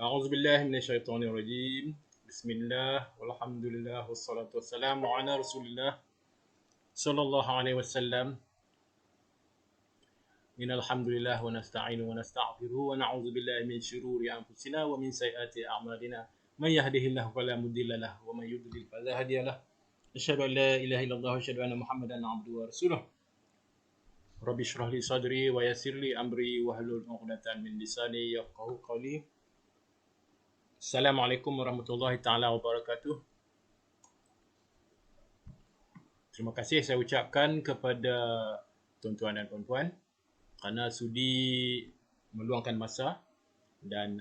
أعوذ بالله من الشيطان الرجيم. بسم الله والحمد لله والصلاة والسلام على رسول الله صلى الله عليه وسلم. إن الحمد لله ونستعينه ونستغفره ونعوذ بالله من شرور أنفسنا ومن سيئات أعمالنا. من يهده الله فلا مضل له ومن يضلل فلا هادي له. أشهد أن لا إله إلا الله وأشهد أن محمدا عبده ورسوله. رب اشرح لي صدري ويسر لي أمري واحلل عقدة من لساني يفقهوا قولي. Assalamualaikum warahmatullahi taala wabarakatuh. Terima kasih saya ucapkan kepada tuan-tuan dan puan-puan kerana sudi meluangkan masa dan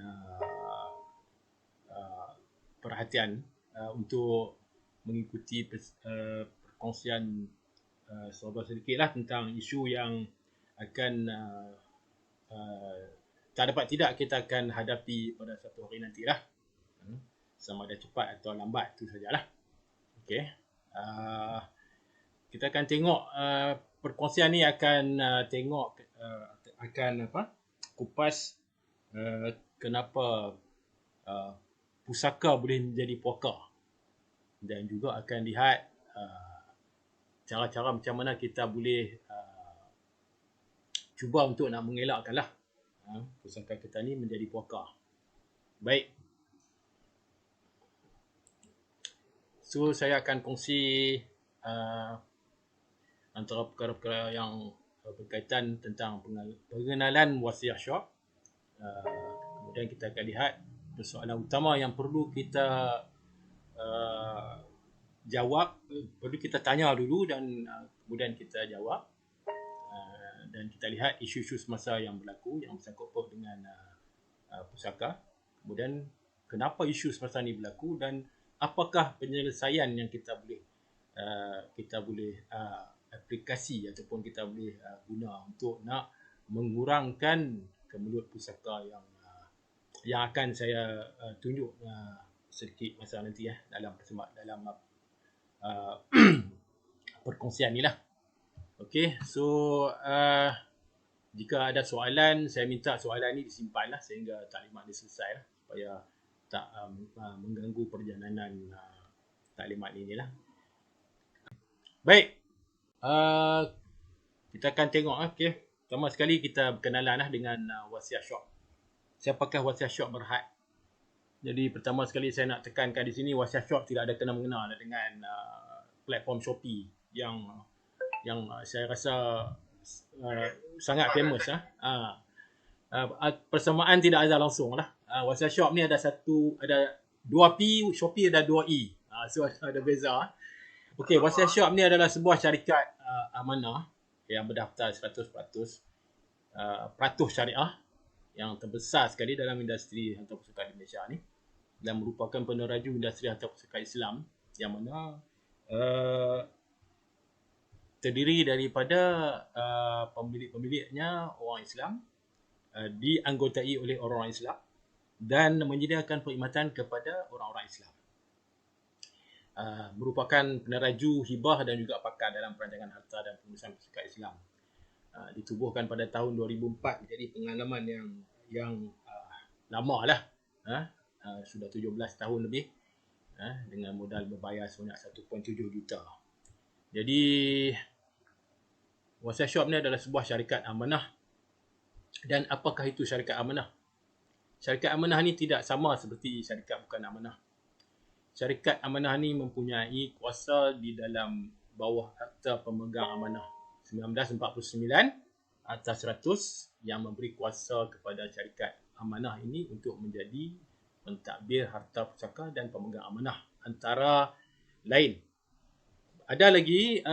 perhatian untuk mengikuti perkongsian serba sedikitlah tentang isu yang akan tak dapat tidak kita akan hadapi pada satu hari nantilah. Sama ada cepat atau lambat, itu sajalah. Okey. Kita akan tengok perkongsian ni akan kupas kenapa pusaka boleh menjadi puaka, dan juga akan lihat cara-cara macam mana kita boleh cuba untuk nak mengelakkanlah pusaka kita ni menjadi puaka. Baik. So, saya akan kongsi antara perkara-perkara yang berkaitan tentang pengenalan wasiat syok. Kemudian kita akan lihat persoalan utama yang perlu kita jawab, perlu kita tanya dulu dan kemudian kita jawab. Dan kita lihat isu-isu semasa yang berlaku yang bersangkut dengan pusaka. Kemudian kenapa isu semasa ni berlaku dan apakah penyelesaian yang kita boleh aplikasi ataupun kita boleh guna untuk nak mengurangkan kemelut pusaka yang akan saya tunjuk sedikit masa nanti dalam perkongsian ni lah. Okey, so jika ada soalan, saya minta soalan ni disimpanlah sehingga taklimat ni selesai lah, supaya tak mengganggu perjalanan taklimat ini lah. Baik, kita akan tengok. Okay. Pertama sekali kita berkenalan dengan wasiat syok. Siapakah wasiat syok berhad? Jadi pertama sekali saya nak tekankan di sini, wasiat syok tidak ada kena-mengena dengan platform Shopee yang saya rasa sangat famous. Persamaan tidak ada langsung lah. Wasiat syok ni ada dua P, Shopee ada dua E. So ada beza. Okey, wasiat syok ni adalah sebuah syarikat amanah yang berdaftar 100% patuh syariah yang terbesar sekali dalam industri hantar-pusaka di Malaysia ni, dan merupakan peneraju industri hantar-pusaka Islam yang mana terdiri daripada pemilik-pemiliknya orang Islam, dianggotai oleh orang Islam dan menyediakan perkhidmatan kepada orang-orang Islam. Merupakan peneraju, hibah dan juga pakar dalam perancangan harta dan pengurusan pusaka Islam. Ditubuhkan pada tahun 2004, menjadi pengalaman yang lama lah. Sudah 17 tahun lebih, dengan modal berbayar sebanyak 1.7 juta. Jadi wasiat syok ni adalah sebuah syarikat amanah. Dan apakah itu syarikat amanah? Syarikat amanah ni tidak sama seperti syarikat bukan amanah. Syarikat amanah ni mempunyai kuasa di dalam bawah Akta Pemegang Amanah 1949 atas 100 yang memberi kuasa kepada syarikat amanah ini untuk menjadi pentadbir harta pusaka dan pemegang amanah antara lain. Ada lagi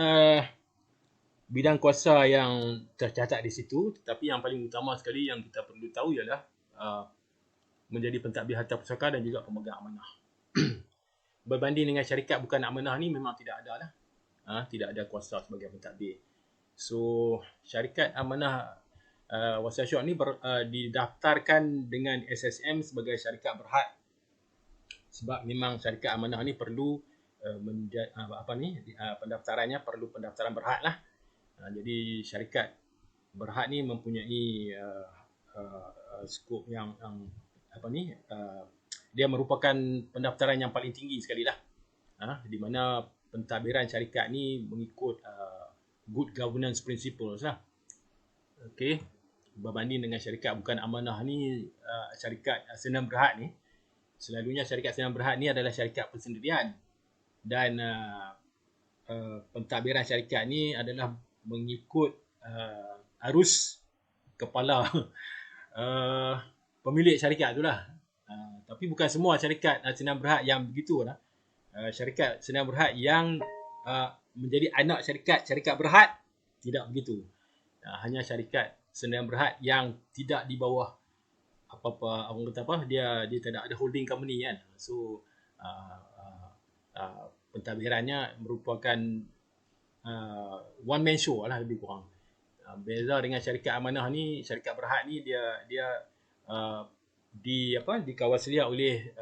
bidang kuasa yang tercatat di situ, tetapi yang paling utama sekali yang kita perlu tahu ialah menjadi pentadbir harta pusaka dan juga pemegang amanah. Berbanding dengan syarikat bukan amanah ni memang tidak ada lah. Tidak ada kuasa sebagai pentadbir. So syarikat amanah wasiat syok ni didaftarkan dengan SSM sebagai syarikat berhad. Sebab memang syarikat amanah ni perlu pendaftarannya perlu pendaftaran berhad lah. Jadi syarikat berhad ni mempunyai skop yang dia merupakan pendaftaran yang paling tinggi sekali lah, di mana pentadbiran syarikat ni mengikut good governance principles lah. Okey, berbanding dengan syarikat bukan amanah ni, syarikat senam berhad ni, selalunya syarikat senam berhad ni adalah syarikat persendirian, dan pentadbiran syarikat ni adalah mengikut arus kepala pemilik syarikat tu lah. Tapi bukan semua syarikat senam berhad yang begitu lah. Syarikat senam berhad yang menjadi anak syarikat berhad tidak begitu. Hanya syarikat senam berhad yang tidak di bawah apa-apa, orang kata apa, dia tidak ada holding company kan. So pentadbirannya merupakan one man show lah lebih kurang. Beza dengan syarikat amanah ni, syarikat berhad ni dia dikawasi oleh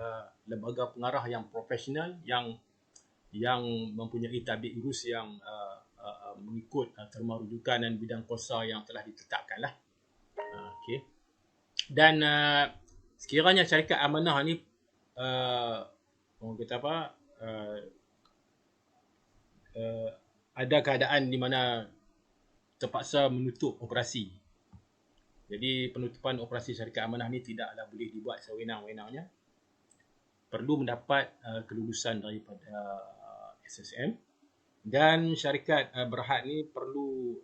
lembaga pengarah yang profesional, yang mempunyai tabik urus yang mengikut terma rujukan dan bidang kuasa yang telah ditetapkan lah. Okay. Dan sekiranya syarikat amanah ni orang kata apa, ada keadaan di mana terpaksa menutup operasi. Jadi penutupan operasi syarikat amanah ni tidaklah boleh dibuat sewenang-wenangnya. Perlu mendapat kelulusan daripada SSM, dan syarikat berhad ni perlu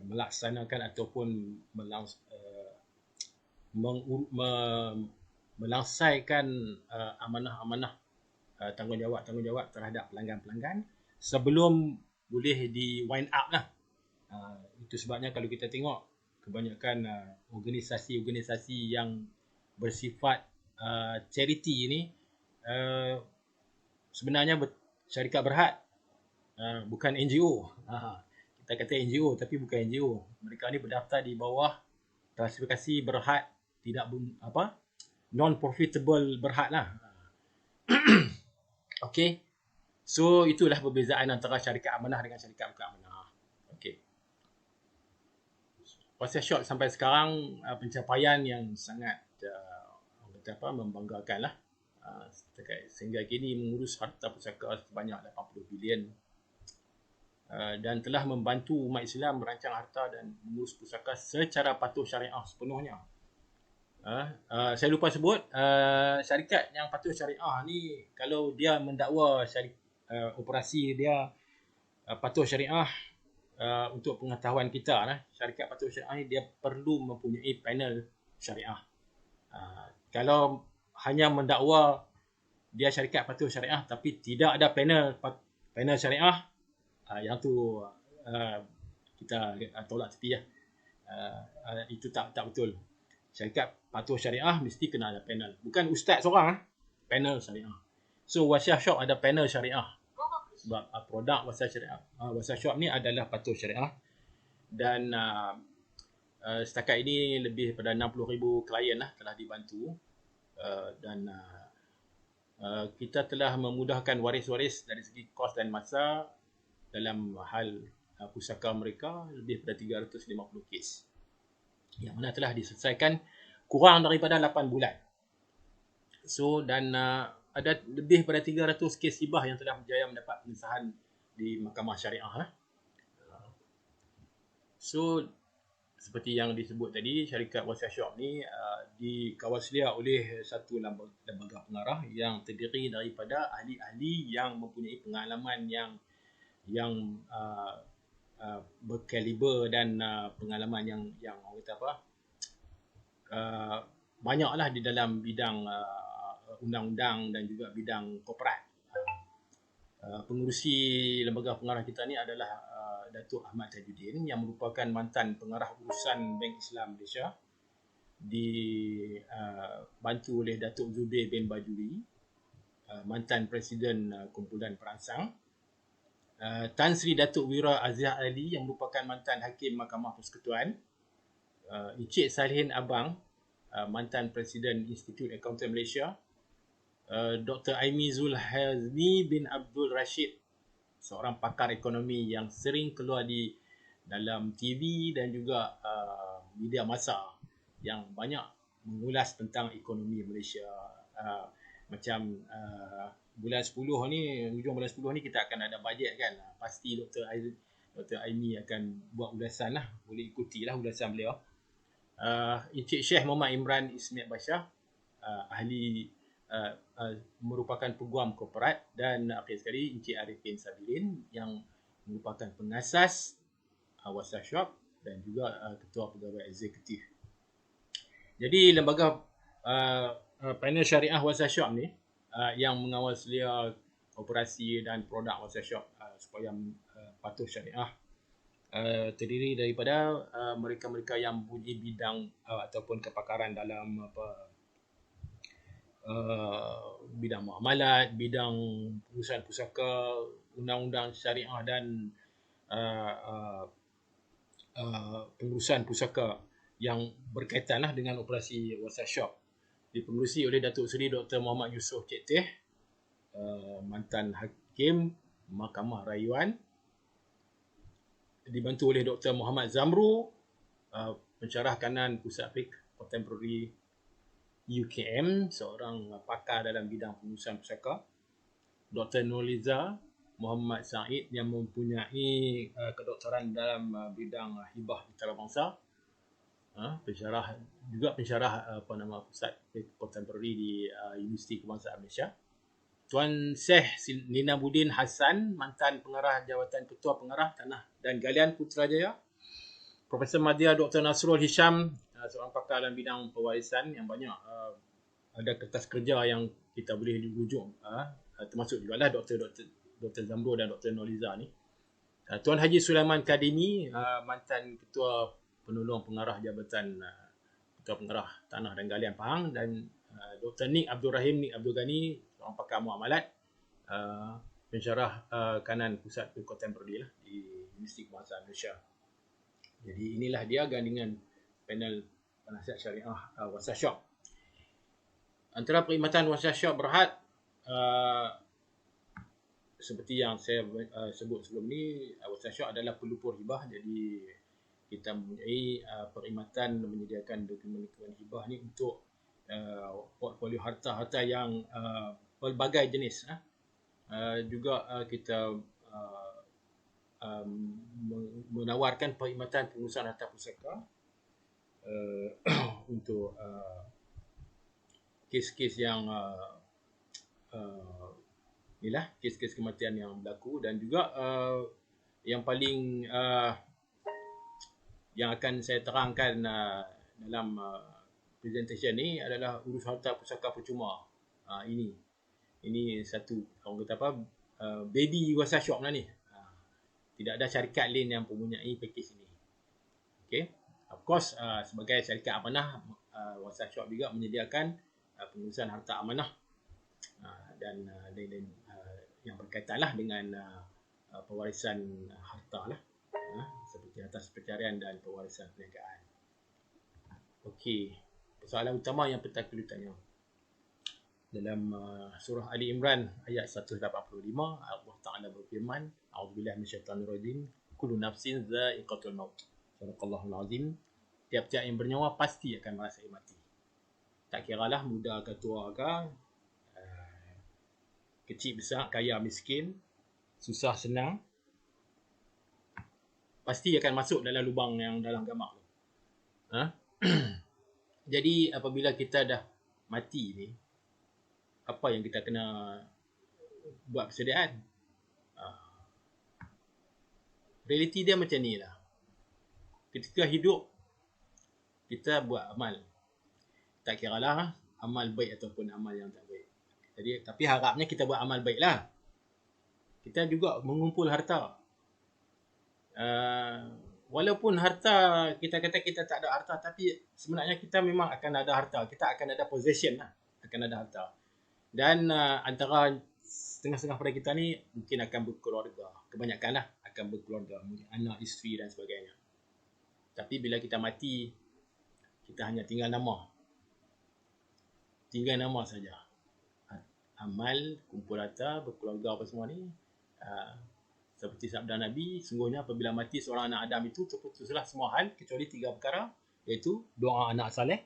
melaksanakan ataupun melangsaikan amanah-amanah, tanggungjawab terhadap pelanggan-pelanggan sebelum boleh di wind up lah. Itu sebabnya kalau kita tengok kebanyakan organisasi-organisasi yang bersifat charity ni sebenarnya syarikat berhad, bukan NGO. Kita kata NGO tapi bukan NGO. Mereka ni berdaftar di bawah klasifikasi berhad, tidak non-profitable berhad lah. Okay. So itulah perbezaan antara syarikat amanah dengan syarikat bukan amanah. Okay. Proses short sampai sekarang pencapaian yang sangat membanggakan lah. Sehingga kini mengurus harta pusaka sebanyak 80 bilion dan telah membantu umat Islam merancang harta dan mengurus pusaka secara patuh syariah sepenuhnya. Saya lupa sebut, syarikat yang patuh syariah ni, kalau dia mendakwa operasi dia patuh syariah, untuk pengetahuan kita lah, syarikat patuh syariah ni dia perlu mempunyai panel syariah. Kalau hanya mendakwa dia syarikat patuh syariah tapi tidak ada panel syariah, yang tu kita tolak tepi lah. Itu tak betul. Syarikat patuh syariah mesti kena ada panel. Bukan ustaz seorang, panel syariah. So Wasiah Shop ada panel syariah. Sebab produk Wasiah Syariah, Wasiah Shop ni adalah patuh syariah. Dan setakat ini lebih daripada 60,000 klien lah telah dibantu. Dan kita telah memudahkan waris-waris dari segi kos dan masa dalam hal pusaka mereka, lebih daripada 350 kes yang mana telah diselesaikan kurang daripada 8 bulan. So dan ada lebih daripada 300 kes hibah yang telah berjaya mendapat pengesahan di Mahkamah Syariah. So seperti yang disebut tadi, syarikat Wasiah Shop ni dikawasilia oleh satu lembaga pengarah yang terdiri daripada ahli-ahli yang mempunyai pengalaman yang berkaliber dan pengalaman yang orang kata apa, banyaklah di dalam bidang undang-undang dan juga bidang korporat. Pengurusi lembaga pengarah kita ni adalah Datuk Ahmad Tajuddin yang merupakan mantan pengarah urusan Bank Islam Malaysia, dibantu oleh Datuk Zubair bin Bajuri, mantan Presiden Kumpulan Perangsang, Tan Sri Datuk Wira Aziah Ali yang merupakan mantan Hakim Mahkamah Persekutuan, Encik Salihin Abang, mantan Presiden Institut Accountant Malaysia, Dr. Aimi Zulhazmi bin Abdul Rashid, seorang pakar ekonomi yang sering keluar di dalam TV dan juga media massa, yang banyak mengulas tentang ekonomi Malaysia. Macam bulan 10 ni, hujung bulan 10 ni kita akan ada bajet kan. Pasti Dr. Aimi akan buat ulasan lah, boleh ikutilah ulasan beliau. Encik Syekh Muhammad Imran Ismail Bashar, ahli merupakan peguam korporat, dan akhir sekali Encik Arifin Sabirin yang merupakan pengasas WhatsApp Shop dan juga ketua pegawai eksekutif. Jadi lembaga panel syariah WhatsApp Shop ni yang mengawal selia operasi dan produk WhatsApp Shop supaya patuh syariah, terdiri daripada mereka-mereka yang mempunyai bidang ataupun kepakaran dalam bidang muamalat, bidang perusahaan pusaka, undang-undang syariah dan pengurusan pusaka yang berkaitan dengan operasi WhatsApp Shop. Dipengerusi oleh Datuk Seri Dr. Muhammad Yusof Cik Teh, mantan Hakim Mahkamah Rayuan. Dibantu oleh Dr. Muhammad Zamru, pensyarah kanan Pusat Fiqh Contemporary UKM, seorang pakar dalam bidang pengurusan pusaka. Dr. Nurliza Muhammad Said yang mempunyai kedoktoran dalam bidang hibah antarabangsa. Pensyarah Pusat Fiqh Contemporary di Universiti Kebangsaan Malaysia. Tuan Syekh Ninabuddin Hassan, mantan pengarah Jawatan Ketua Pengarah Tanah dan Galian Putrajaya. Profesor Madya Dr. Nasrul Hisham, seorang pakar dalam bidang pewarisan yang banyak ada kertas kerja yang kita boleh dirujuk, termasuk juga lah Dr. Zamro dan Dr. Noliza ni. Tuan Haji Sulaiman Kadimi, mantan Ketua Penolong Pengarah Jabatan Ketua Pengarah Tanah dan Galian Pahang, dan Dr. Nik Abdul Rahim Nik Abdul Ghani, seorang pakar muamalat, pensyarah kanan Pusat Fiqh Contemporary lah di Universiti Kebangsaan Malaysia. Jadi inilah dia gandingan panel penasihat syariah WhatsApp Shop. Antara perkhidmatan WhatsApp Shop Berhad, seperti yang saya sebut sebelum ni, WhatsApp Shop adalah pelupur hibah. Jadi kita mempunyai perkhidmatan menyediakan dokumen-dokumen hibah ni untuk portfolio harta-harta yang pelbagai jenis. Juga kita menawarkan perkhidmatan pengurusan harta pusaka untuk kes-kes yang inilah kes-kes kematian yang berlaku, dan juga yang paling yang akan saya terangkan dalam presentation ni adalah urus harta pusaka percuma. Ini satu, orang kata apa, baby WhatsApp Shop lah ni. Tidak ada syarikat lain yang mempunyai package ini. Okay. Of course, sebagai syarikat amanah, WhatsApp Shop juga menyediakan pengurusan harta amanah dan yang berkaitan lah dengan pewarisan harta lah, seperti harta pencarian dan pewarisan perniagaan. Okey, persoalan utama yang perlu tanya dalam surah Ali Imran ayat 185, Allah Ta'ala berfirman, A'udzubillahi minasyaitanirrajim, kullu nafsin dha'iqatul maut. Sadaqallahul azim. Tiap-tiap yang bernyawa pasti akan merasai mati. Tak kiralah muda ke tua ke, kecil besar, kaya miskin, susah senang, pasti akan masuk dalam lubang yang dalam gambar tu. Jadi apabila kita dah mati ni, apa yang kita kena buat persediaan? Realiti dia macam ni lah. Ketika hidup, kita buat amal. Tak kiralah amal baik ataupun amal yang tak baik. Jadi, tapi harapnya kita buat amal baik lah. Kita juga mengumpul harta. Walaupun harta, kita kata kita tak ada harta, tapi sebenarnya kita memang akan ada harta. Kita akan ada possession lah. Akan ada harta. Dan antara setengah-setengah pada kita ni mungkin akan berkeluarga. Kebanyakan lah akan berkeluarga. Anak, isteri dan sebagainya. Tapi bila kita mati, kita hanya tinggal nama. Tinggal nama saja. Amal, kumpul harta, berkeluarga apa semua ni. Seperti sabda Nabi, sungguhnya apabila mati seorang anak Adam itu terputuslah semua hal kecuali 3 perkara, iaitu doa anak saleh,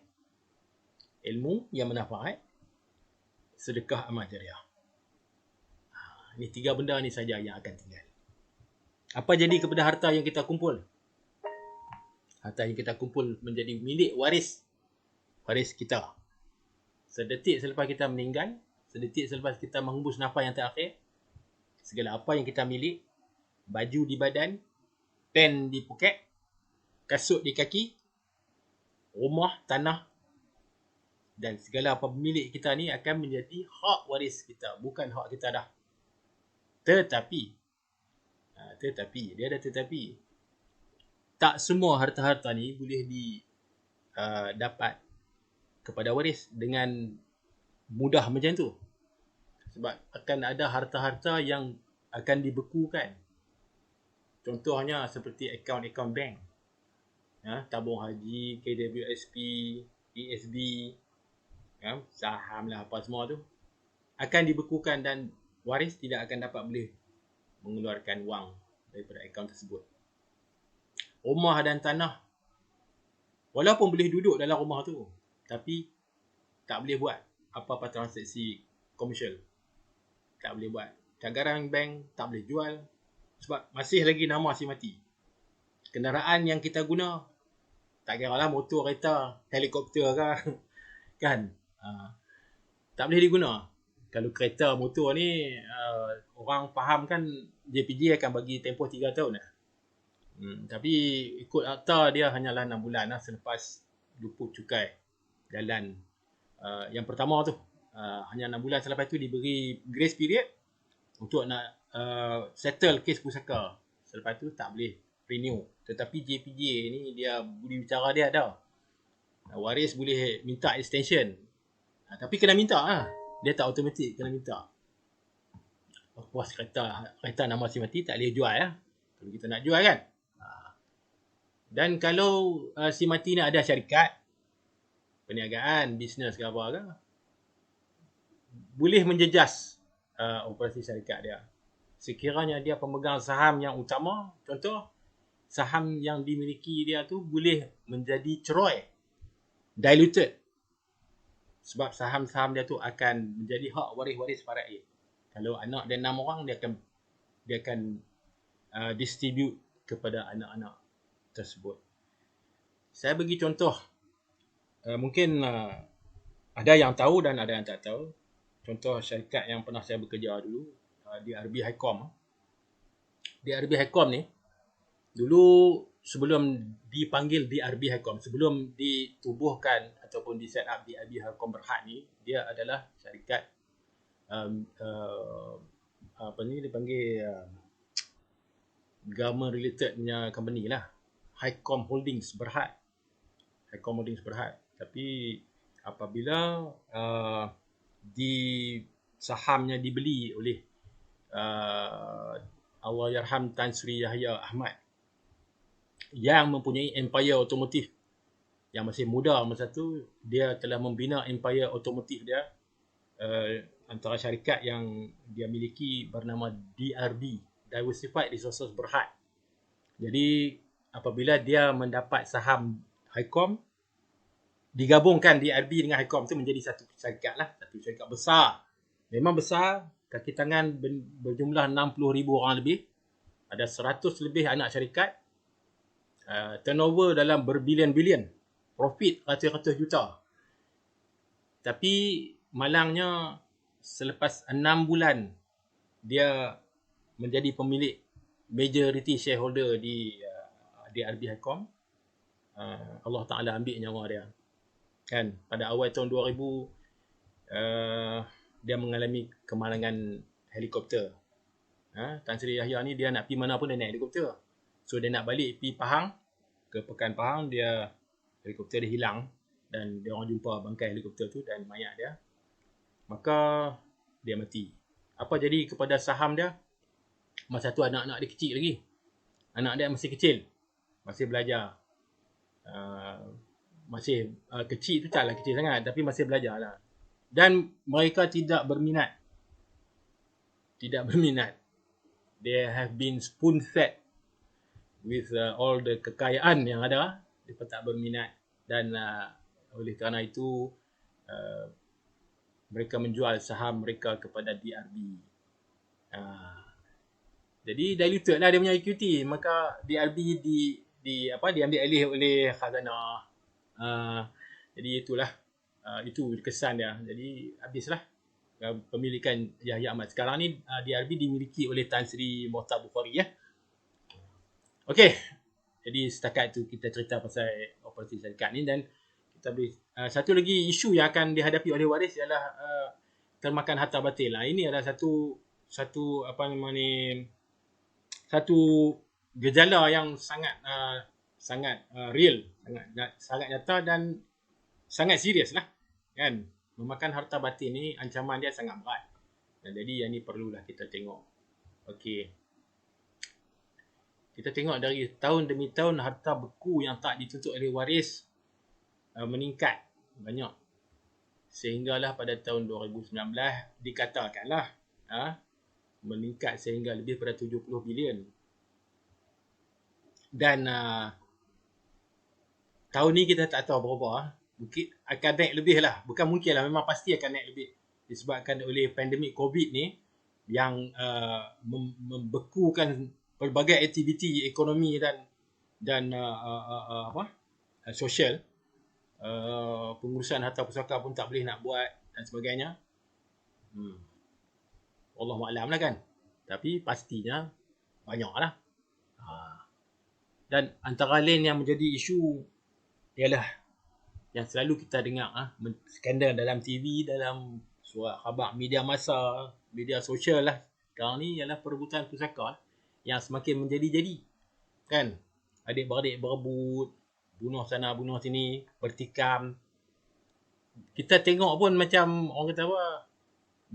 ilmu yang bermanfaat, sedekah amal jariah. Ini 3 benda ni saja yang akan tinggal. Apa jadi kepada harta yang kita kumpul? Harta yang kita kumpul menjadi milik waris kita. Sedetik selepas kita meninggal, sedetik selepas kita menghembus nafas yang terakhir, segala apa yang kita milik, baju di badan, pen di poket, kasut di kaki, rumah, tanah dan segala apa milik kita ni akan menjadi hak waris kita, bukan hak kita dah. Tetapi dia ada tetapi. Tak semua harta-harta ni boleh dapat kepada waris dengan mudah macam tu. Sebab akan ada harta-harta yang akan dibekukan. Contohnya seperti akaun-akaun bank. Tabung haji, KWSP, ESB, saham lah apa semua tu. Akan dibekukan dan waris tidak akan dapat boleh mengeluarkan wang daripada akaun tersebut. Rumah dan tanah, walaupun boleh duduk dalam rumah tu, tapi tak boleh buat apa-apa transaksi komersial. Tak boleh buat. Cagaran bank tak boleh jual sebab masih lagi nama si mati. Kenderaan yang kita guna, tak kira lah motor, kereta, helikopter kan, tak boleh diguna. Kalau kereta, motor ni orang faham kan, JPJ akan bagi tempoh 3 tahun lah. Tapi ikut akta dia hanyalah 6 bulan lah selepas luput cukai jalan. Yang pertama tu hanya 6 bulan selepas tu diberi grace period untuk nak settle kes pusaka. Selepas tu tak boleh renew. Tetapi JPJ ni dia budi bicara dia ada. Waris boleh minta extension. Tapi kena minta lah. Dia tak automatik, kena minta. Puas kereta nama si mati tak boleh jual lah. Kalau kita nak jual kan. Dan kalau si mati ni ada syarikat, perniagaan, bisnes ke apa ke, boleh menjejas operasi syarikat dia. Sekiranya dia pemegang saham yang utama, contoh, saham yang dimiliki dia tu boleh menjadi cerai, diluted. Sebab saham-saham dia tu akan menjadi hak waris-waris faraid. Kalau anak dia 6 orang, dia akan distribute kepada anak-anak tersebut. Saya bagi contoh, mungkin ada yang tahu dan ada yang tak tahu. Contoh syarikat yang pernah saya bekerja dulu, DRB Highcom. DRB Highcom ni, dulu sebelum dipanggil DRB Highcom, sebelum ditubuhkan ataupun di set up DRB Highcom Berhad ni, dia adalah syarikat dipanggil government related punya company lah. Highcom Holdings Berhad. Highcom Holdings Berhad. Tapi apabila sahamnya dibeli oleh Allahyarham Tan Sri Yahya Ahmad yang mempunyai empire otomotif yang masih muda masa tu, dia telah membina empire otomotif dia. Antara syarikat yang dia miliki bernama DRB, Diversified Resources Berhad. Jadi apabila dia mendapat saham Highcom, digabungkan DRB dengan Highcom tu menjadi satu syarikat lah, satu syarikat besar. Memang besar, kaki tangan berjumlah 60,000 orang lebih. Ada 100 lebih anak syarikat. Turnover dalam berbilion-bilion. Profit ratus-ratus juta. Tapi malangnya selepas 6 bulan dia menjadi pemilik majority shareholder di DRB Highcom, Allah Ta'ala ambil nyawa dia. Kan, pada awal tahun 2000 dia mengalami kemalangan helikopter. Tan Sri Yahya ni dia nak pergi mana pun dia naik helikopter. So dia nak balik pergi Pahang, ke Pekan Pahang, helikopter dia hilang dan dia orang jumpa bangkai helikopter tu dan mayat dia. Maka dia mati. Apa jadi kepada saham dia? Masa tu anak-anak dia kecil lagi. Anak dia masih kecil. Masih belajar. Masih kecil tu taklah kecil sangat, tapi masih belajar lah. Dan mereka tidak berminat. They have been spoon fed with all the kekayaan yang ada. Mereka tak berminat Dan oleh kerana itu mereka menjual saham mereka kepada DRB. Jadi diluted lah dia punya equity, maka DRB diambil alih oleh khazanah. Jadi itulah itu kesan dia. Jadi habislah pemilikan Yahya Ahmad. Sekarang ni DRB dimiliki oleh Tan Sri Mohtar Bukhari ya. Okey. Jadi setakat itu kita cerita pasal operasi syarikat ni, dan kita boleh satu lagi isu yang akan dihadapi oleh waris ialah termakan harta batil. Ini adalah satu gejala yang sangat real, sangat nyata dan sangat serius lah, kan. Memakan harta batin ni ancaman dia sangat berat. Dan jadi yang ni perlulah kita tengok. Okey. Kita tengok dari tahun demi tahun harta beku yang tak dituntut oleh waris meningkat banyak. Sehinggalah pada tahun 2019 dikatakanlah meningkat sehingga lebih pada 70 bilion. Dan tahun ni kita tak tahu berapa. Mungkin akan naik lebih lah. Bukan mungkin lah, memang pasti akan naik lebih. Disebabkan oleh pandemik COVID ni yang membekukan pelbagai aktiviti ekonomi dan sosial. Pengurusan harta pusaka pun tak boleh nak buat dan sebagainya. Wallahualam lah kan. Tapi pastinya banyak lah. Dan antara lain yang menjadi isu ialah yang selalu kita dengar skandal dalam TV, dalam surat khabar media massa, media sosial lah sekarang ni, ialah perebutan pusaka yang semakin menjadi-jadi, kan. Adik-beradik berebut, bunuh sana bunuh sini, bertikam. Kita tengok pun macam orang kata apa,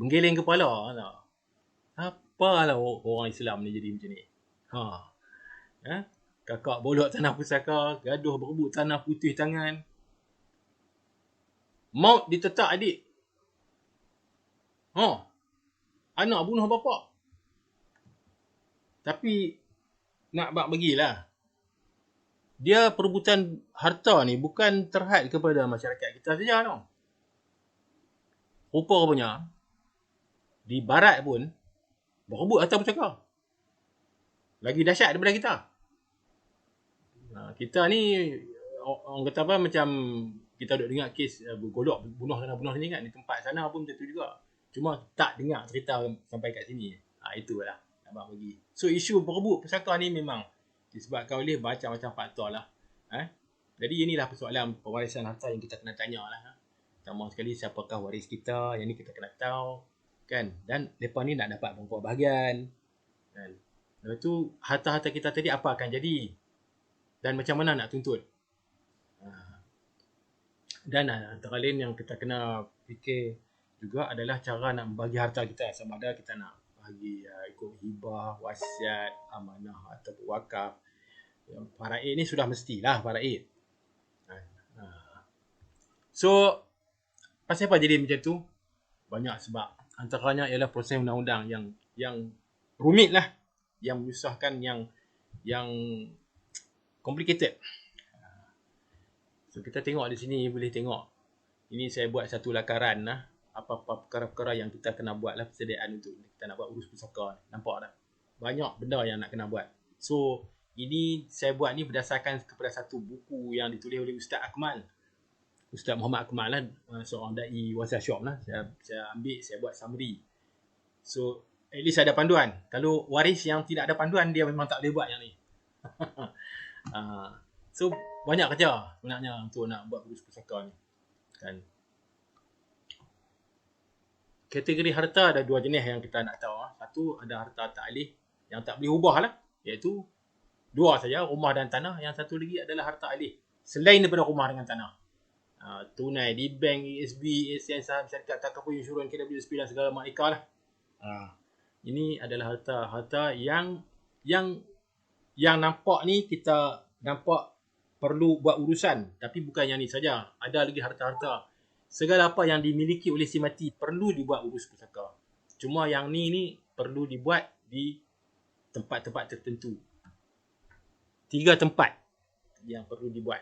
menggeleng kepala. Apalah orang Islam ni jadi macam ni. Kakak bolot tanah pusaka, gaduh berebut tanah putih tangan. Maut ditetak adik. Anak bunuh bapa. Tapi nak bagilah. Dia perebutan harta ni bukan terhad kepada masyarakat kita saja tau. Rupa-rupanya di barat pun berebut harta pusaka. Lagi dahsyat daripada kita. Kita ni orang kata apa, macam kita duk dengar kes bergolok bunuh sana bunuh sini kan, di tempat sana pun macam tu juga. Cuma tak dengar cerita sampai kat sini. Itulah abang bagi. So isu berebut pusaka ni memang disebabkan oleh macam-macam faktor lah. Jadi inilah persoalan pewarisan harta yang kita kena tanya lah. Pertama sekali, siapakah waris kita? Yang ni kita kena tahu, kan. Dan mereka ni nak dapat berapa bahagian, kan. Lepas tu harta-harta kita tadi apa akan jadi? Dan macam mana nak tuntut? Dan antara lain yang kita kena fikir juga adalah cara nak membagi harta kita. Sama ada kita nak bagi ikut hibah, wasiat, amanah ataupun wakaf. Faraid ni sudah mestilah faraid. So, pasal apa jadi macam tu? Banyak sebab. Antaranya ialah proses undang-undang yang rumit lah. Yang menyusahkan, yang complicated. So kita tengok di sini, boleh tengok. Ini saya buat satu lakaran lah. Apa-apa perkara-perkara yang kita kena buat lah, persediaan untuk kita nak buat urus pusaka. Nampak tak? Banyak benda yang nak kena buat. So ini saya buat ni berdasarkan kepada satu buku yang ditulis oleh Ustaz Akmal. Ustaz Muhammad Akmal lah, seorang da'i wasiat syok lah. Saya ambil, saya buat summary. So at least ada panduan. Kalau waris yang tidak ada panduan, dia memang tak boleh buat yang ni. So banyak kerja sebenarnya untuk nak buat urus pusaka ni, kan. Kategori harta ada dua jenis yang kita nak tahu. Satu ada harta ta'alih yang tak boleh ubah lah, iaitu dua saja, rumah dan tanah. Yang satu lagi adalah harta alih selain daripada rumah dengan tanah. Tunai di bank, ESB, ASN, saham, syarikat, takaful, insurans, KWSP dan segala makna lah. Ini adalah harta yang nampak ni, kita nampak perlu buat urusan, tapi bukan yang ni saja. Ada lagi harta-harta. Segala apa yang dimiliki oleh si mati perlu dibuat urus pusaka. Cuma yang ni perlu dibuat di tempat-tempat tertentu. 3 tempat yang perlu dibuat.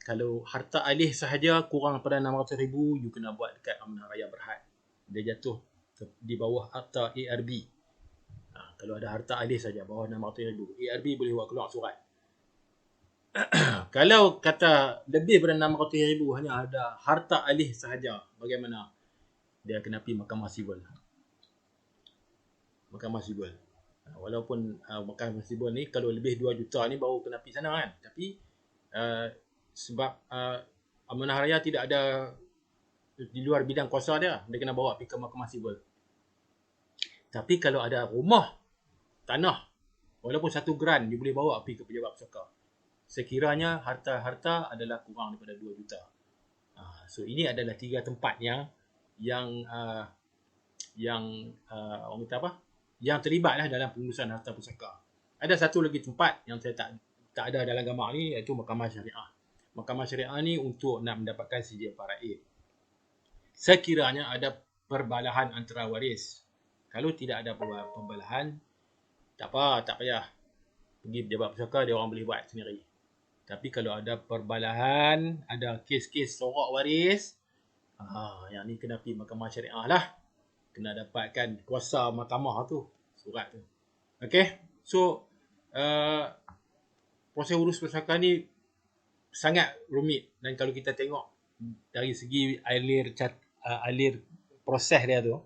Kalau harta alih sahaja kurang daripada 600,000, you kena buat dekat Amanah Raya Berhad. Dia jatuh di bawah harta ARB. Kalau ada harta alih saja bawah 600,000, ARB boleh buat keluar surat. Kalau kata lebih daripada 600,000 hanya ada harta alih sahaja, bagaimana? Dia kena pergi Mahkamah Sivil. Mahkamah Sivil. Walaupun Mahkamah Sivil ni kalau lebih 2 juta ni baru kena pergi sana kan. Tapi sebab Amanah Raya tidak ada di luar bidang kuasa dia kena bawa pergi ke Mahkamah Sivil. Tapi kalau ada rumah, tanah, walaupun 1 gram, dia boleh bawa pergi ke pejabat pusaka. Sekiranya harta-harta adalah kurang daripada 2 juta. So ini adalah 3 tempat yang orang kata apa? Yang terlibatlah dalam pengurusan harta pusaka. Ada satu lagi tempat yang saya tak ada dalam gambar ni, iaitu Mahkamah Syariah. Mahkamah Syariah ni untuk nak mendapatkan sijil faraid. Sekiranya ada perbalahan antara waris. Kalau tidak ada perbalahan, tak apa, tak payah pergi pejabat pusaka, dia orang boleh buat sendiri. Tapi kalau ada perbalahan, ada kes-kes sorak waris, yang ni kena pergi Mahkamah Syariah lah. Kena dapatkan kuasa mahkamah tu, surat tu. Okay, so proses urus pusaka ni sangat rumit. Dan kalau kita tengok dari segi alir proses dia tu,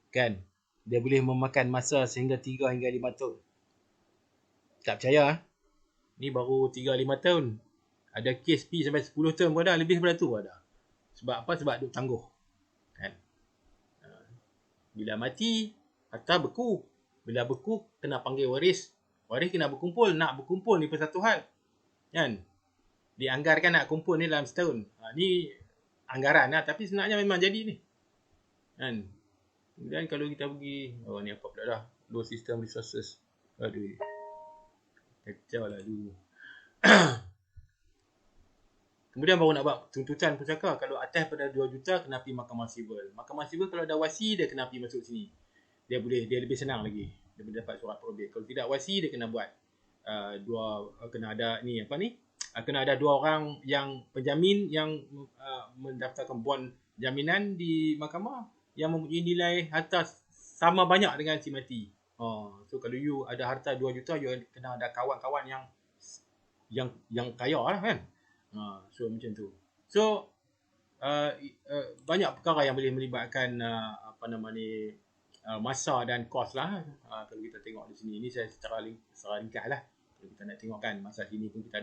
kan, dia boleh memakan masa sehingga 3 hingga 5 tahun. Tak percaya, ni baru 3-5 tahun. Ada kes pi sampai 10 tahun pun ada, lebih daripada tu pun ada. Sebab apa? Sebab duk tangguh. Kan? Bila mati, harta beku. Bila beku, kena panggil waris. Waris kena berkumpul. Nak berkumpul ni persatuan. Kan? Dianggarkan nak kumpul ni dalam setahun. Ni anggaran lah. Tapi sebenarnya memang jadi ni. Kan? Kemudian kalau kita pergi, ni apa pula dah? Low system resources. Aduh. Kacau lah dulu. Kemudian baru nak buat tuntutan pusaka. Kalau atas pada 2 juta, kena pergi Mahkamah Sivil. Mahkamah Sivil kalau ada wasi, dia kena pergi masuk sini. Dia lebih senang lagi. Dia boleh dapat surat probate. Kalau tidak wasi, dia kena buat kena ada ni, kena ada 2 orang yang penjamin yang mendaftarkan bon jaminan di mahkamah yang mempunyai nilai harta sama banyak dengan si mati. So kalau you ada harta 2 juta, you kena ada kawan-kawan yang kaya lah kan. So macam tu. So banyak perkara yang boleh melibatkan masa dan kos lah. Kalau kita tengok di sini, ini saya secara ringkas lah. Kalau kita nak tengok kan, masa sini pun kita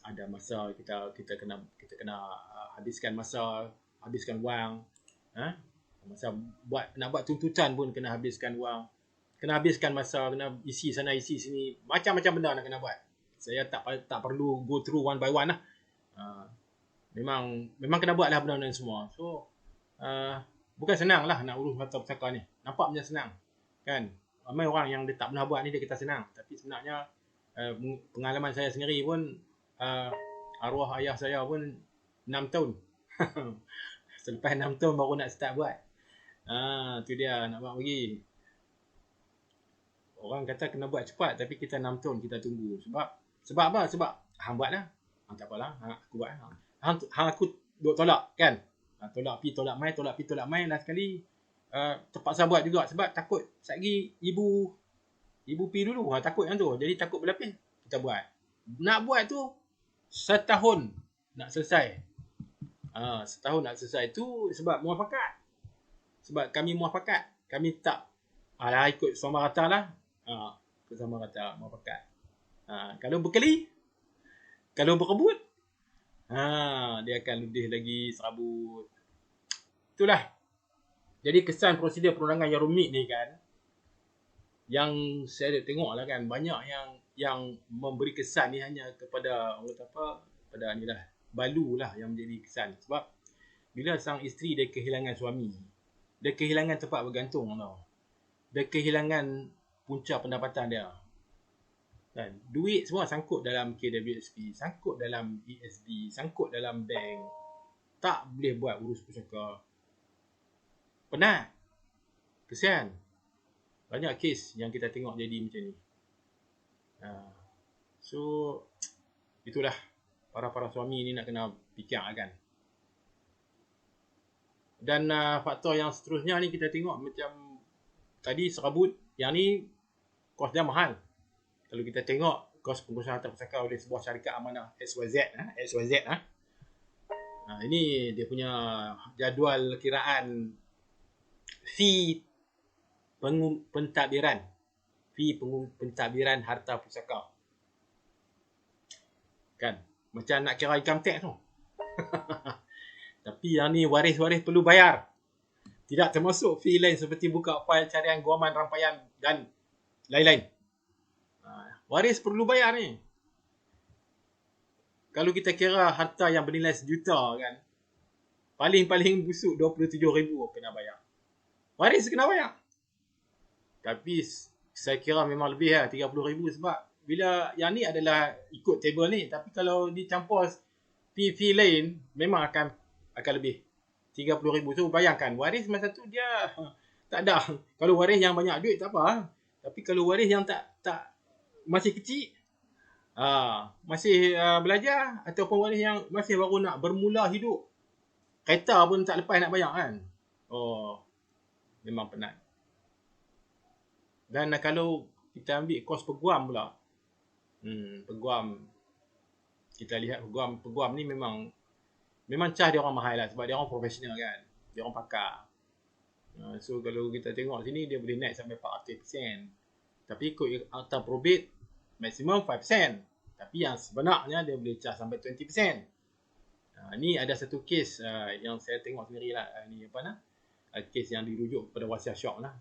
ada masa kita kena habiskan masa, habiskan wang. Masa nak buat tuntutan pun kena habiskan wang, kena habiskan masa, kena isi sana isi sini, macam-macam benda nak kena buat. Saya tak perlu go through one by one lah. Memang kena buat lah benda-benda semua. So bukan senang lah nak urus harta pusaka ni. Nampak macam senang kan. Ramai orang yang dia tak pernah buat ni, dia kata senang. Tapi sebenarnya pengalaman saya sendiri pun, arwah ayah saya pun 6 tahun. Selepas 6 tahun baru nak start buat. Tu dia nak buat lagi. Orang kata kena buat cepat, tapi kita 6 tahun kita tunggu. Sebab apa? Sebab hang buat lah. Tak apalah, aku buat. Hang aku duk tolak kan. Tolak pi tolak mai, tolak pi tolak mai, last sekali terpaksa buat juga sebab takut satgi ibu pi dulu. Takut yang tu. Jadi takut berlapis, kita buat. Nak buat tu setahun nak selesai. Setahun nak selesai tu sebab muafakat. Sebab kami muafakat. Kami tak ikut sama rata lah. Ikut sama rata muafakat. Kalau berkeli, kalau berebut, dia akan lebih lagi serabut. Itulah. Jadi kesan prosedur perundangan yang rumit ni kan, yang saya tengok lah kan, banyak yang memberi kesan ni hanya kepada pada ni lah, balu lah yang menjadi kesan. Sebab bila sang isteri dia kehilangan suami, dia kehilangan tempat bergantung tau. Dia kehilangan punca pendapatan dia. Kan? Duit semua sangkut dalam KWSP, sangkut dalam ESB, sangkut dalam bank. Tak boleh buat urus pusaka. Penat. Kesian. Banyak kes yang kita tengok jadi macam ni. So itulah para suami ni nak kena fikirkan. Dan faktor yang seterusnya ni kita tengok macam tadi serabut, yang ni kos dia mahal. Kalau kita tengok kos pengurusan harta pusaka oleh sebuah syarikat amanah XYZ, ini dia punya jadual kiraan fee pentadbiran. Fee pentadbiran harta pusaka. Kan? Macam nak kira income tax tu. Tapi yang ni waris-waris perlu bayar. Tidak termasuk fee lain seperti buka fail carian guaman rampaian dan lain-lain. Waris perlu bayar ni. Kalau kita kira harta yang bernilai RM1 kan, paling-paling busuk RM27,000 kena bayar. Waris kena bayar. Tapi saya kira memang lebih lah, RM30,000 sebab bila yang ni adalah ikut table ni. Tapi kalau dicampur fee lain, memang akan lebih. RM30,000. So bayangkan, waris masa tu dia tak ada. Kalau waris yang banyak duit tak apa. Tapi kalau waris yang tak masih kecil, masih belajar, ataupun waris yang masih baru nak bermula hidup, kereta pun tak lepas nak bayar kan. Oh, memang penat. Dan kalau kita ambil kos peguam pula, peguam, kita lihat peguam ni memang cas dia orang mahal lah, sebab dia orang profesional kan, dia orang pakar. So kalau kita tengok sini, dia boleh naik sampai 400%. Tapi ikut akta probate maksimum 5%. Tapi yang sebenarnya dia boleh cas sampai 20%. Ni ada satu kes yang saya tengok sendiri lah. Ni kes yang dirujuk kepada wasiat syok lah.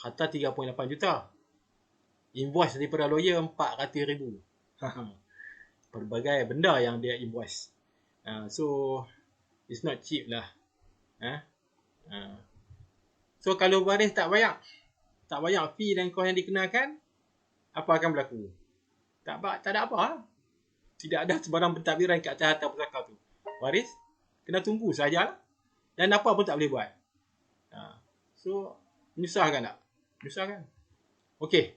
Harta 3.8 juta. Invoice daripada lawyer 400,000. Pelbagai benda yang dia invoice. So it's not cheap lah. So kalau waris tak bayar fee dan kos yang dikenakan, apa akan berlaku? Tak ada apa. Tidak ada sebarang pentadbiran kat atas harta pusaka tu. Waris kena tunggu sajalah. Dan apa pun tak boleh buat. So menyusahkan tak? Menyusahkan. Okey.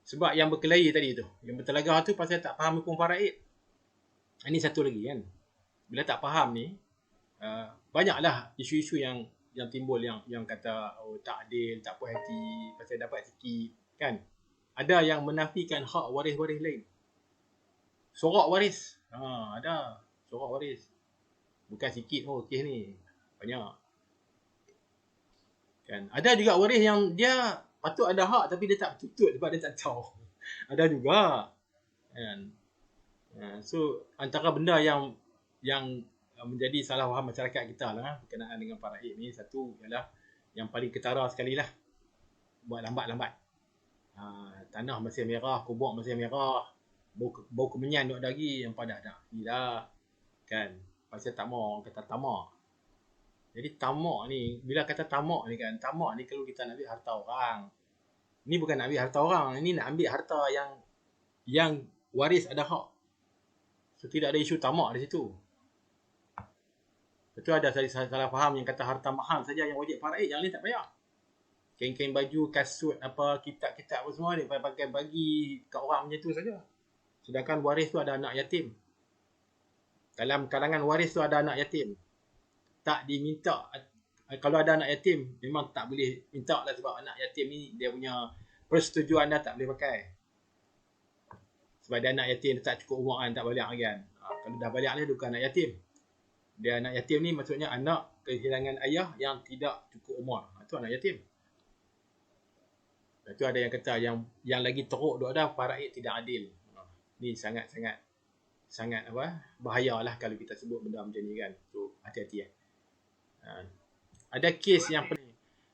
Sebab yang berkelahi tadi tu, yang bertelagah tu pasal tak faham hukum faraid. Ini satu lagi kan. Bila tak faham ni, banyaklah isu-isu yang timbul yang kata tak adil, tak puas hati pasal dapat sikit kan. Ada yang menafikan hak waris-waris lain. Sorak waris. Ada sorak waris. Bukan sikit kes ni. Banyak. Kan? Ada juga waris yang dia patut ada hak tapi dia tak tutup sebab dia tak tahu. Ada juga. Kan? So antara benda yang menjadi salah faham masyarakat kita lah berkenaan dengan faraid ni, satu ialah yang paling ketara sekali lah, buat lambat-lambat. Tanah masih merah, kubur masih merah, bau kemenyan duk lagi, yang padah dah. Ni dah. Kan? Pasal tamak, kata tamak. Jadi tamak ni, bila kata tamak ni kan, tamak ni kalau kita nak ambil harta orang. Ni bukan nak ambil harta orang, ini nak ambil harta yang waris ada hak. So tidak ada isu tamak di situ. Betul, ada salah faham yang kata harta mahal saja yang wajib faraid, yang lain tak payah. Kain-kain baju, kasut, apa, kitab-kitab apa semua dia pakai bagi kat orang macam tu saja. Sedangkan waris tu ada anak yatim. Dalam kalangan waris tu ada anak yatim. Tak diminta. Kalau ada anak yatim, memang tak boleh minta lah, sebab anak yatim ni dia punya persetujuan dah tak boleh pakai. Sebab dia anak yatim, dia tak cukup umur kan, tak balik lagi kan. Kalau dah balik ni, dia bukan anak yatim. Dia anak yatim ni maksudnya anak kehilangan ayah yang tidak cukup umur. Itu anak yatim. Itu ada yang kata yang lagi teruk tu ada faraid tidak adil. Ni sangat bahayalah kalau kita sebut benda macam ni kan. So hati-hati . Ada kes yang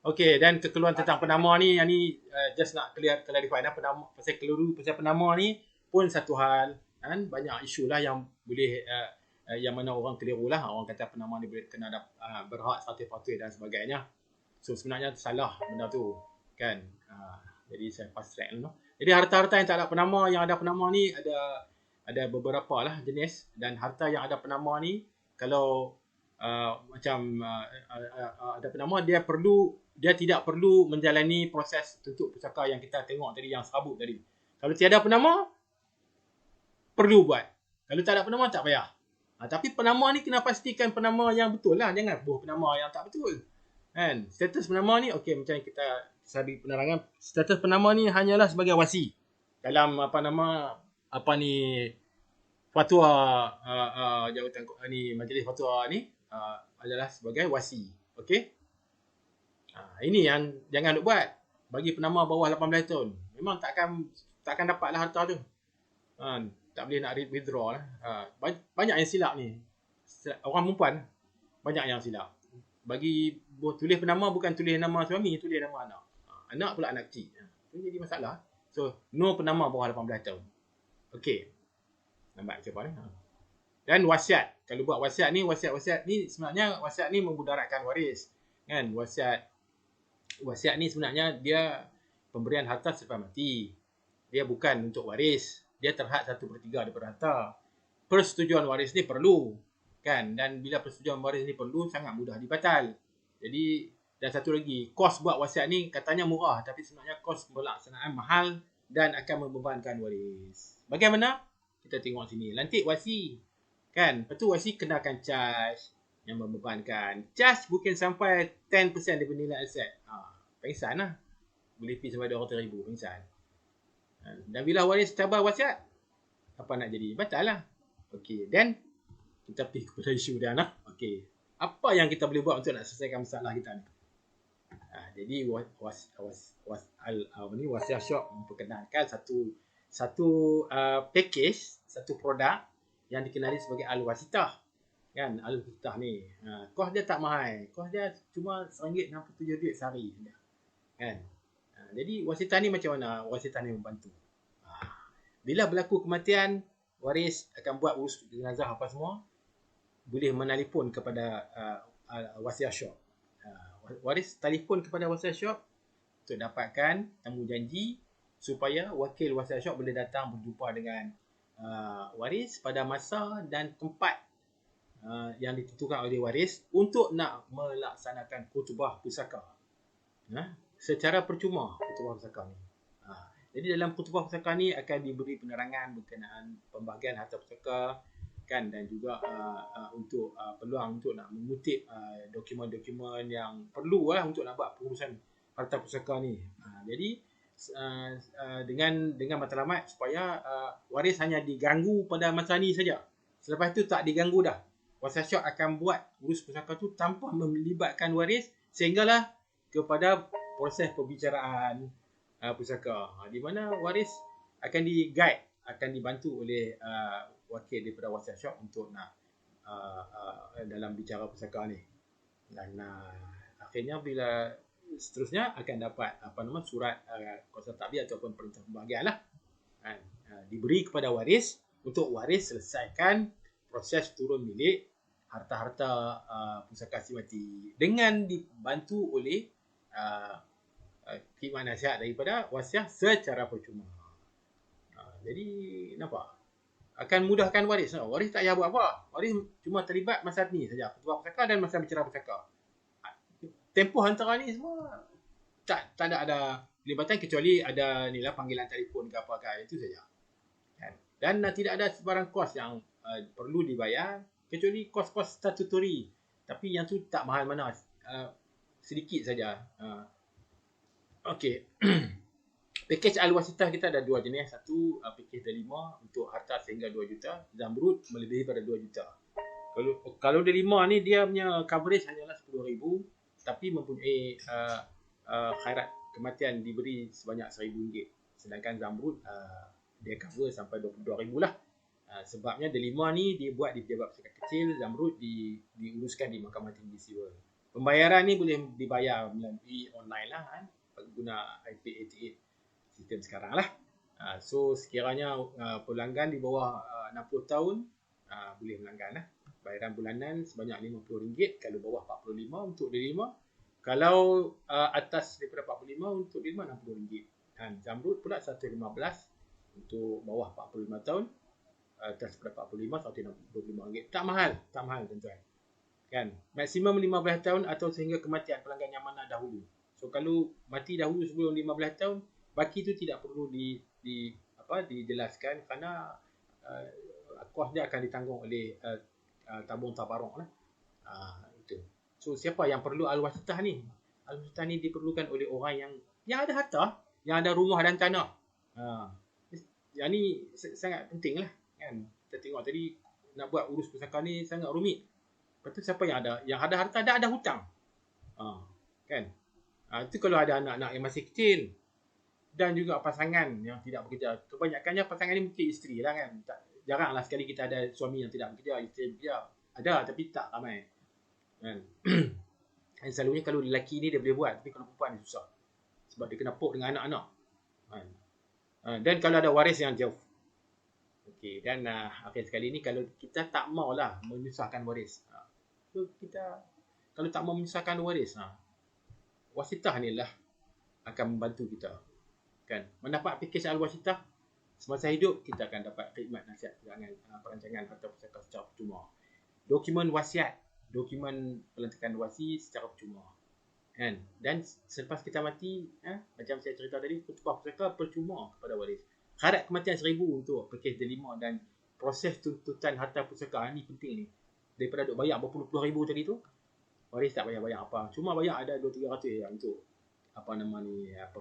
okey, dan kekeluaran tentang penama ni, yang ni just nak clarify penama, pasal penama ni pun satu hal kan. Banyak isu lah yang boleh yang mana orang keliru lah. Orang kata penama ni boleh kena berhak satu patut dan sebagainya. So sebenarnya salah benda tu kan. Jadi saya fast track dulu. Jadi harta-harta yang tak ada penama, yang ada penama ni ada beberapa lah jenis. Dan harta yang ada penama ni, kalau ada penama, dia tidak perlu menjalani proses tutup pusaka yang kita tengok tadi, yang serabut tadi. Kalau tiada penama, perlu buat. Kalau tak ada penama tak payah. Tapi penama ni kena pastikan penama yang betul lah. Jangan buat penama yang tak betul. Kan? Status penama ni, okey, macam kita bagi penerangan. Status penama ni hanyalah sebagai wasi. Dalam fatwa jawatan ni, majlis fatwa ni adalah sebagai wasi. Okey? Ini yang jangan duk buat. Bagi penama bawah 18 tahun. Memang takkan dapatlah harta tu. Tak boleh nak withdraw lah. Banyak yang silap ni. Orang perempuan banyak yang silap. Bagi tulis penama bukan tulis nama suami, tulis nama anak. Anak pula anak kecil. Itu jadi masalah. So, no penama bawah 18 tahun. Okey. Nampak macam mana? Dan wasiat. Kalau buat wasiat ni sebenarnya wasiat ni memudaratkan waris. Kan? Wasiat ni sebenarnya dia pemberian harta selepas mati. Dia bukan untuk waris. Dia terhad 1/3 daripada harta. Persetujuan waris ni perlu. Kan? Dan bila persetujuan waris ni perlu, sangat mudah dibatal. Jadi, dan satu lagi, kos buat wasiat ni katanya murah. Tapi sebenarnya kos pelaksanaan mahal dan akan membebankan waris. Bagaimana? Kita tengok sini. Lantik wasi. Kan? Lepas tu wasi kenakan charge yang membebankan. Charge bukan sampai 10% daripada nilai aset. Pengsan lah. Boleh pergi sampai 200,000. Pengsan. Dan bila waris cabar wasiat, apa nak jadi? Batal lah. Okey. Then, kita pergi kepada isu dia lah. Okey. Apa yang kita boleh buat untuk nak selesaikan masalah kita ni? Jadi, Wasiat Shop memperkenalkan satu package, satu produk yang dikenali sebagai Al-Wasitah. Kan? Al-Wasitah ni. Kos dia tak mahal. Kos dia cuma RM1.67 sehari. Kan? Jadi wasitah ni macam mana? Wasitah ni membantu. Bila berlaku kematian, waris akan buat urus jenazah apa semua. Boleh menelpon kepada Wasiat Shop. Waris telefon kepada Wasiat Shop untuk dapatkan temu janji supaya wakil Wasiat Shop boleh datang berjumpa dengan waris pada masa dan tempat yang ditentukan oleh waris untuk nak melaksanakan khutbah pusaka. Secara percuma khutbah pusaka ni. Jadi dalam khutbah pusaka ni akan diberi penerangan berkenaan pembahagian harta pusaka, kan, dan juga untuk peluang untuk nak mengutip dokumen-dokumen yang perlu lah untuk nak buat pengurusan harta pusaka ni. Jadi dengan matlamat supaya waris hanya diganggu pada masa ni saja. Selepas tu tak diganggu dah. Wasiat Shop akan buat urus pusaka tu tanpa melibatkan waris sehinggalah kepada proses pembicaraan pusaka, di mana waris akan di-guide, akan dibantu oleh wakil daripada Wasiat Shop untuk nak dalam bicara pusaka ni. Dan akhirnya bila seterusnya akan dapat surat kuasa takbir ataupun perintah pembahagian lah, diberi kepada waris untuk waris selesaikan proses turun milik harta-harta pusaka si mati dengan dibantu oleh khidmat nasihat daripada wasiat secara percuma. Jadi nampak akan mudahkan waris. Waris tak payah buat apa. Waris cuma terlibat masa ni saja, ketua pusaka dan masa bicara pusaka. Tempoh antara ni semua tak ada pelibatan kecuali ada nilah panggilan telefon ke apakah, itu saja. Dan tidak ada sebarang kos yang perlu dibayar kecuali kos-kos statutory. Tapi yang tu tak mahal mana, sedikit saja. Okey. Pakej Al-Wasitah kita ada dua jenis. Satu pakej delima untuk harta sehingga 2 juta, Zamrud melebihi pada 2 juta. Kalau delima ni dia punya coverage hanyalah 10,000 tapi mempunyai khairat kematian diberi sebanyak RM1,000. Sedangkan Zamrud dia cover sampai 22,000 lah. Sebabnya delima ni dia buat di pejabat pusaka kecil, Zamrud diuruskan di Mahkamah Tinggi Sivil. Pembayaran ni boleh dibayar melalui online lah, kan, guna IP88 sistem sekarang lah. So sekiranya pelanggan di bawah 60 tahun boleh melanggan lah. Bayaran bulanan sebanyak RM50. Kalau bawah 45 untuk D5. Kalau atas daripada 45 untuk D5 RM60. Dan Zamrud pula 115 untuk bawah 45 tahun. Atas daripada 45 RM165. Tak mahal tuan-tuan. Kan? Maksimum 15 tahun atau sehingga kematian pelanggan yang mana dahulu. So kalau mati dahulu sebelum 15 tahun, baki itu tidak perlu dijelaskan kerana kos dia akan ditanggung oleh tabung tabaruk lah. Itu. So siapa yang perlu al-wasitah ni? Al-wasitah ni diperlukan oleh orang yang ada harta, yang ada rumah dan tanah. Yang ni sangat penting lah kan. Kita tengok tadi nak buat urus pusaka ni sangat rumit. Lepas tu siapa yang ada harta, ada hutang. Kan? Itu kalau ada anak-anak yang masih kecil dan juga pasangan yang tidak bekerja. Kebanyakannya pasangan ni mungkin isteri lah kan. Jaranglah sekali kita ada suami yang tidak bekerja, isteri bekerja. Ada tapi tak ramai. Kan? Dan selalunya kalau lelaki ni dia boleh buat, tapi kalau perempuan ni susah. Sebab dia kena pok dengan anak-anak. Kan? Dan kalau ada waris yang jauh. Okey, dan akhir sekali ni kalau kita tak maulah menyusahkan waris. So kita kalau tak mau menyusahkan waris, wasitah ni lah akan membantu kita. Kan? Mendapat pakej al-wasitah semasa hidup, kita akan dapat khidmat nasihat perancangan harta pusaka secara percuma. Dokumen wasiat, dokumen pelantikan wasi secara percuma. Kan? Dan selepas kita mati, macam saya cerita tadi, khutbah pusaka percuma kepada waris. Syarat kematian 1,000 untuk pakej D5 dan proses tuntutan harta pusaka ni penting ni. Daripada duk bayar berpuluh-puluh ribu tadi tu, waris tak bayar apa. Cuma bayar ada 200-300 untuk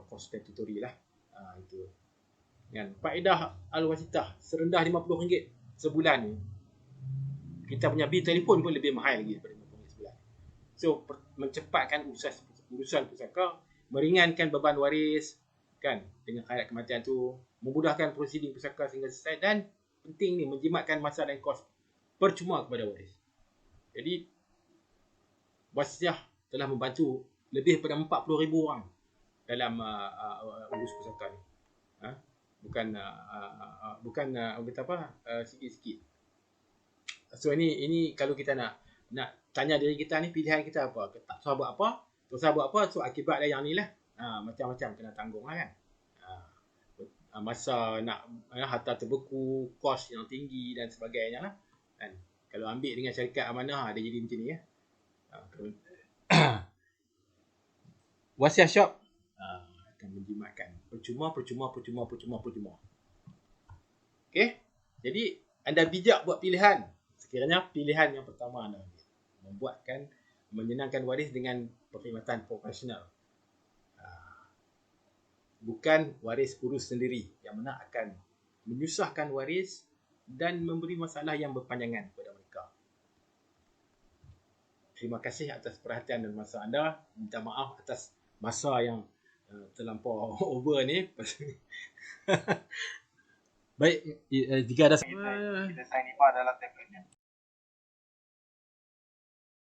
kos statutory lah. Itu. Kan? Faedah al-wasitah serendah RM50 sebulan ni. Kita punya bil telefon pun lebih mahal lagi daripada RM50 sebulan. So mencepatkan urusan pusaka, meringankan beban waris kan dengan syarat kematian tu, memudahkan prosedur pusaka sehingga selesai, dan penting ni menjimatkan masa dan kos percuma kepada waris. Jadi wasiah telah membantu lebih daripada 40,000 orang dalam urus pusaka ni. Bukan sikit-sikit. So ini kalau kita nak tanya diri kita ni, pilihan kita apa? Tak usah buat apa, so akibat yang ni lah. Macam-macam kena tanggung lah kan. Masa nak harta terbeku, kos yang tinggi dan sebagainya lah. Kan? Kalau ambil dengan syarikat amanah, dia jadi macam ni ya. Wasiah Shop akan menjimatkan percuma. Okey, jadi anda bijak buat pilihan. Sekiranya pilihan yang pertama anda menyenangkan waris dengan perkhidmatan profesional, bukan waris urus sendiri yang mana akan menyusahkan waris dan memberi masalah yang berpanjangan kepada mereka. Terima kasih atas perhatian dan masa anda. Minta maaf atas masa yang terlampau over ni. Baik, jika ada kita sign IPA dalam tabletnya.